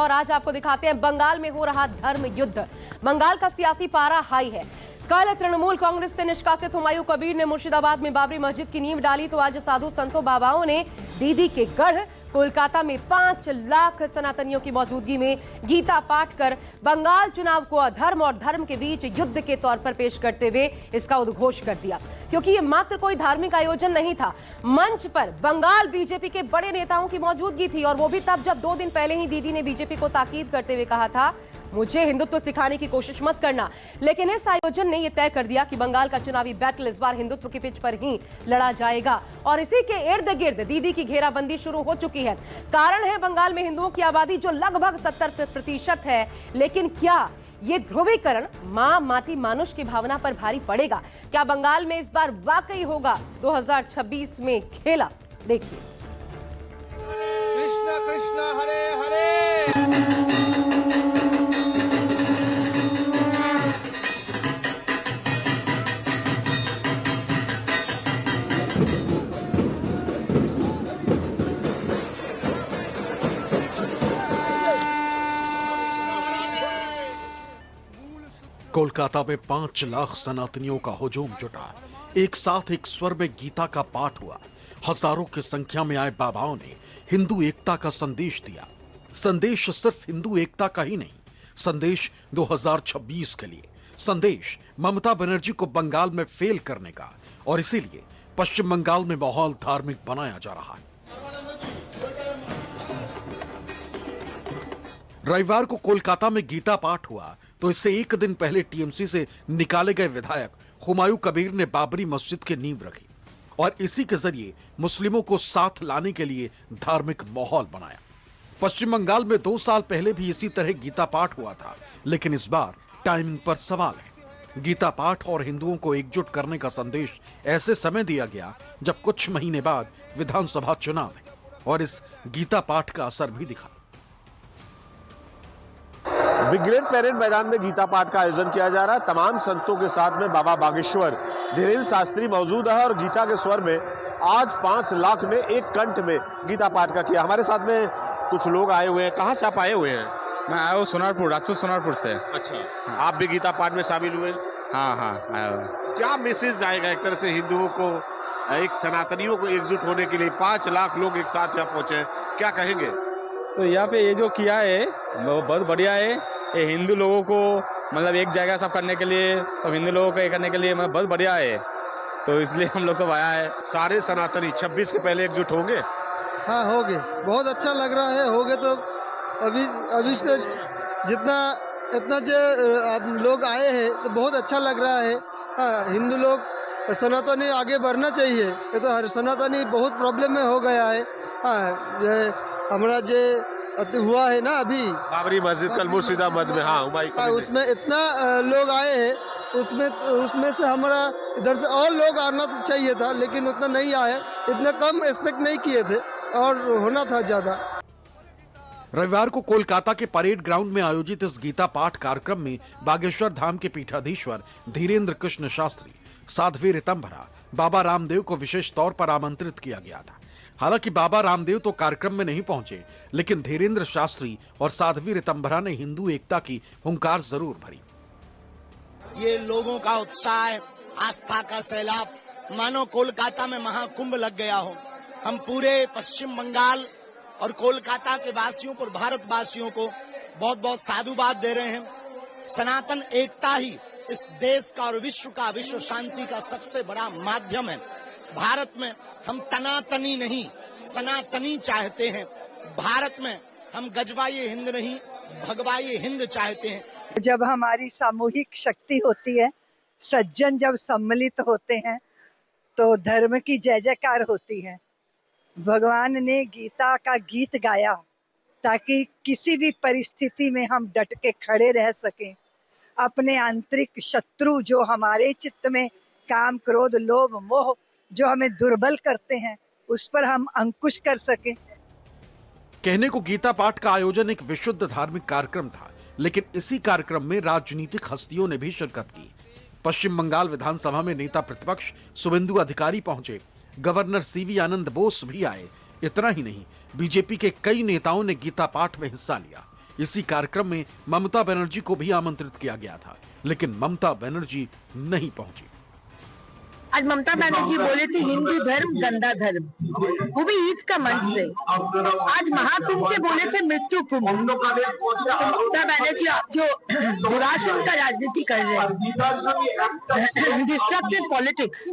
और आज आपको दिखाते हैं बंगाल में हो रहा धर्म युद्ध। बंगाल का सियासी पारा हाई है। कल तृणमूल कांग्रेस से निष्कासित हुमायूं कबीर ने मुर्शिदाबाद में बाबरी मस्जिद की नींव डाली, तो आज साधु संतों बाबाओं ने दीदी के गढ़ कोलकाता में 5 लाख सनातनियों की मौजूदगी में गीता पाठ कर बंगाल चुनाव को अधर्म और धर्म के बीच युद्ध के तौर पर पेश करते हुए इसका उद्घोष कर दिया। क्योंकि ये मात्र कोई धार्मिक आयोजन नहीं था, मंच पर बंगाल बीजेपी के बड़े नेताओं की मौजूदगी थी, और वो भी तब जब 2 दिन पहले ही दीदी ने बीजेपी को ताकीद करते हुए कहा था, मुझे हिंदुत्व सिखाने की कोशिश मत करना। लेकिन इस आयोजन ने यह तय कर दिया कि बंगाल का चुनावी बैटल इस बार हिंदुत्व की पिच पर ही लड़ा जाएगा, और इसी के इर्द गिर्द दीदी की घेराबंदी शुरू हो चुकी है। कारण है बंगाल में हिंदुओं की आबादी जो लगभग 70% है। लेकिन क्या ये ध्रुवीकरण मां माटी मानुष की भावना पर भारी पड़ेगा? क्या बंगाल में इस बार वाकई होगा 2026 में खेला? देखिए। कृष्ण कृष्ण हरे हरे। कोलकाता में 5 लाख सनातनियों का हुजूम जुटा। एक साथ एक स्वर में गीता का पाठ हुआ। हजारों की संख्या में आए बाबाओं ने हिंदू एकता का संदेश दिया। संदेश सिर्फ हिंदू एकता का ही नहीं, संदेश 2026 के लिए, संदेश ममता बनर्जी को बंगाल में फेल करने का। और इसीलिए पश्चिम बंगाल में माहौल धार्मिक बनाया जा रहा है। रविवार को कोलकाता में गीता पाठ हुआ, तो इससे एक दिन पहले टीएमसी से निकाले गए विधायक हुमायूं कबीर ने बाबरी मस्जिद की नींव रखी और इसी के जरिए मुस्लिमों को साथ लाने के लिए धार्मिक माहौल बनाया। पश्चिम बंगाल में 2 साल पहले भी इसी तरह गीता पाठ हुआ था, लेकिन इस बार टाइमिंग पर सवाल है। गीता पाठ और हिंदुओं को एकजुट करने का संदेश ऐसे समय दिया गया जब कुछ महीने बाद विधानसभा चुनाव है, और इस गीता पाठ का असर भी दिखा। ब्रिगेड परेड मैदान में गीता पाठ का आयोजन किया जा रहा है। तमाम संतों के साथ में बाबा बागेश्वर धीरेन्द्र शास्त्री मौजूद है, और गीता के स्वर में आज 5 लाख ने एक कंठ में गीता पाठ का किया। हमारे साथ में कुछ लोग आए हुए हैं। कहाँ से आप आए हुए हैं? मैं आया हूँ सोनारपुर, राजपूत सोनारपुर से। अच्छा, हाँ। आप भी गीता पाठ में शामिल हुए? हाँ आया हुआ। क्या मैसेज जाएगा एक तरह से हिंदुओं को, एक सनातनियों को एकजुट होने के लिए? 5 लाख लोग एक साथ यहाँ पहुंचे, क्या कहेंगे? तो यहाँ पे ये जो किया है वो बहुत बढ़िया है। ये हिंदू लोगों को मतलब एक जगह सब करने के लिए, सब हिंदू लोगों को एक करने के लिए मतलब बहुत बढ़िया है, तो इसलिए हम लोग सब आया है। सारे सनातनी 26 के पहले एकजुट होंगे? हाँ होंगे, बहुत अच्छा लग रहा है। होंगे तो अभी से इतना जो लोग आए हैं तो बहुत अच्छा लग रहा है। हाँ, हिंदू लोग सनातनी आगे बढ़ना चाहिए। ये तो हर सनातनी बहुत प्रॉब्लम में हो गया है। हाँ, ये हमारा जो हुआ है ना अभी बाबरी मस्जिद कल मुर्शिदाबाद में, हाँ उसमें इतना लोग आए हैं, उसमें से हमारा इधर से और लोग आना तो चाहिए था, लेकिन उतना नहीं आया। इतना कम एक्सपेक्ट नहीं किए थे, और होना था ज्यादा। रविवार को कोलकाता के परेड ग्राउंड में आयोजित इस गीता पाठ कार्यक्रम में बागेश्वर धाम के पीठाधीश्वर धीरेन्द्र कृष्ण शास्त्री, साध्वी ऋतंभरा, बाबा रामदेव को विशेष तौर पर आमंत्रित किया गया था। हालांकि बाबा रामदेव तो कार्यक्रम में नहीं पहुंचे, लेकिन धीरेन्द्र शास्त्री और साध्वी ऋतंभरा ने हिंदू एकता की हुंकार जरूर भरी। ये लोगों का उत्साह, आस्था का सैलाब, मानो कोलकाता में महाकुंभ लग गया हो। हम पूरे पश्चिम बंगाल और कोलकाता के वासियों को, भारतवासियों को बहुत बहुत साधुवाद दे रहे हैं। सनातन एकता ही इस देश का और विश्व का, विश्व शांति का सबसे बड़ा माध्यम है। भारत में हम तनातनी नहीं, सनातनी चाहते हैं। भारत में हम गजवाए हिंद नहीं, भगवाए हिंद चाहते हैं। जब हमारी सामूहिक शक्ति होती है, सज्जन जब सम्मिलित होते हैं, तो धर्म की जय जयकार होती है। भगवान ने गीता का गीत गाया ताकि किसी भी परिस्थिति में हम डट के खड़े रह सकें। अपने आंतरिक शत्रु जो हमारे चित्त में काम, क्रोध, लोभ, मोह जो हमें दुर्बल करते हैं, उस पर हम अंकुश कर सकें। कहने को गीता पाठ का आयोजन एक विशुद्ध धार्मिक कार्यक्रम था, लेकिन इसी कार्यक्रम में राजनीतिक हस्तियों ने भी शिरकत की। पश्चिम बंगाल विधानसभा में नेता प्रतिपक्ष शुभेंदु अधिकारी पहुंचे, गवर्नर सीवी आनंद बोस भी आए। इतना ही नहीं, बीजेपी के कई नेताओं ने गीता पाठ में हिस्सा लिया। इसी कार्यक्रम में ममता बनर्जी को भी आमंत्रित किया गया था, लेकिन ममता बनर्जी नहीं पहुंची। आज ममता बनर्जी बोले थे हिंदू धर्म गंदा धर्म, वो भी ईद का मंच से। आज महाकुंभ के बोले थे मृत्यु कुंभ। तो ममता बनर्जी आप जो दुराशन का राजनीति कर रहे हैं, डिस्ट्रक्टिव पॉलिटिक्स,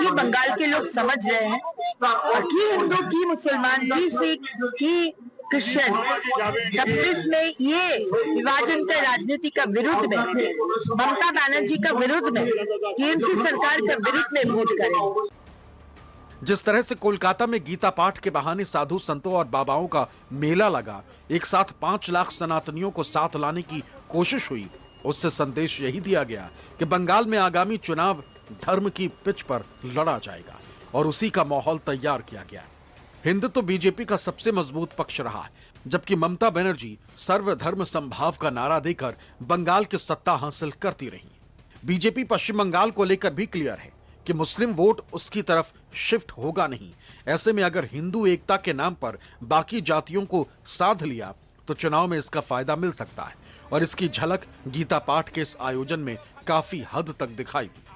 ये बंगाल के लोग समझ रहे हैं। की हिंदू, की मुसलमान, की सिख, की क्रिश्चियन 26 में ये विभाजन का राजनीति का विरुद्ध में, ममता बनर्जी का विरुद्ध में, टीएमसी सरकार का विरुद्ध में वोट करें। जिस तरह से कोलकाता में गीता पाठ के बहाने साधु संतों और बाबाओं का मेला लगा, एक साथ 5 लाख सनातनियों को साथ लाने की कोशिश हुई, उससे संदेश यही दिया गया कि बंगाल में आगामी चुनाव धर्म की पिच पर लड़ा जाएगा और उसी का माहौल तैयार किया गया। हिंदुत्व बीजेपी का सबसे मजबूत पक्ष रहा है, जबकि ममता बनर्जी सर्वधर्म संभाव का नारा देकर बंगाल की सत्ता हासिल करती रही। बीजेपी पश्चिम बंगाल को लेकर भी क्लियर है कि मुस्लिम वोट उसकी तरफ शिफ्ट होगा नहीं। ऐसे में अगर हिंदू एकता के नाम पर बाकी जातियों को साध लिया तो चुनाव में इसका फायदा मिल सकता है, और इसकी झलक गीता पाठ के इस आयोजन में काफी हद तक दिखाई दी।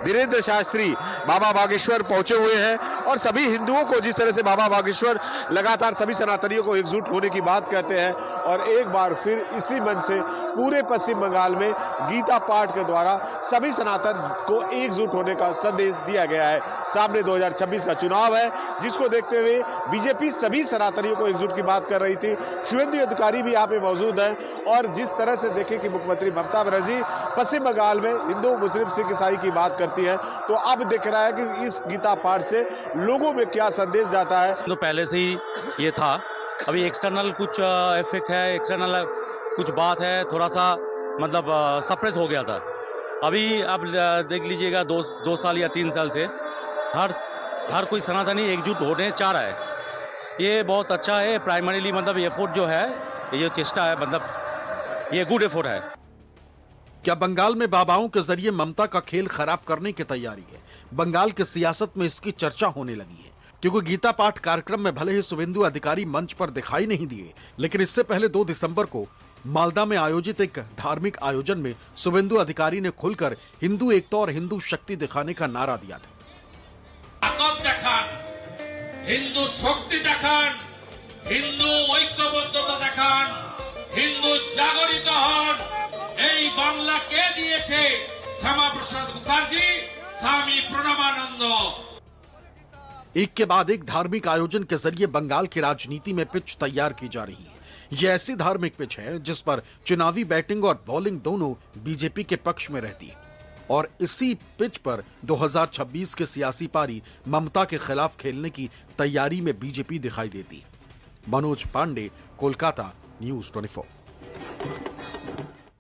धीरेन्द्र शास्त्री बाबा बागेश्वर पहुंचे हुए हैं और सभी हिंदुओं को, जिस तरह से बाबा बागेश्वर लगातार सभी सनातनियों को एकजुट होने की बात कहते हैं, और एक बार फिर इसी मंच से पूरे पश्चिम बंगाल में गीता पाठ के द्वारा सभी सनातन को एकजुट होने का संदेश दिया गया है। सामने 2026 का चुनाव है, जिसको देखते हुए बीजेपी सभी सनातनियों को एकजुट की बात कर रही थी। शुभेंदु अधिकारी भी यहाँ पे मौजूद है, और जिस तरह से देखें कि मुख्यमंत्री ममता बनर्जी पश्चिम बंगाल में हिंदू, मुस्लिम, सिख, ईसाई की बात करती है, तो अब दिख रहा है कि इस गीता पाठ से लोगों में क्या संदेश जाता है। तो पहले से ही ये था, अभी एक्सटर्नल कुछ इफेक्ट है, एक्सटर्नल कुछ बात है, थोड़ा सा मतलब सप्रेस हो गया था। अभी आप देख लीजिएगा 2 साल या 3 साल से हर कोई सनातनी एकजुट होने चाह रहा है। ये बहुत अच्छा है। प्राइमरीली मतलब एफर्ट जो है, ये चेष्टा है, मतलब ये गुड एफर्ट है। क्या बंगाल में बाबाओं के जरिए ममता का खेल खराब करने की तैयारी है? बंगाल की सियासत में इसकी चर्चा होने लगी है, क्योंकि गीता पाठ कार्यक्रम में भले ही शुभेंदु अधिकारी मंच पर दिखाई नहीं दिए, लेकिन इससे पहले 2 दिसंबर को मालदा में आयोजित एक धार्मिक आयोजन में शुभेंदु अधिकारी ने खुलकर हिंदू एकता और हिंदू शक्ति दिखाने का नारा दिया था। हिंदू शक्ति देखान, हिंदू ऐक्यबद्धता देखान, हिंदू जागरित हन। এই বাংলা কে দিয়েছে? শ্যামাপ্রসাদ মুখার্জি, স্বামী প্রণবানন্দ। एक के बाद एक धार्मिक आयोजन के जरिए बंगाल की राजनीति में पिच तैयार की जा रही है। यह ऐसी धार्मिक पिच है जिस पर चुनावी बैटिंग और बॉलिंग दोनों बीजेपी के पक्ष में रहती है, और इसी पिच पर 2026 के सियासी पारी ममता के खिलाफ खेलने की तैयारी में बीजेपी दिखाई देती है। मनोज पांडे, कोलकाता, न्यूज़ 24।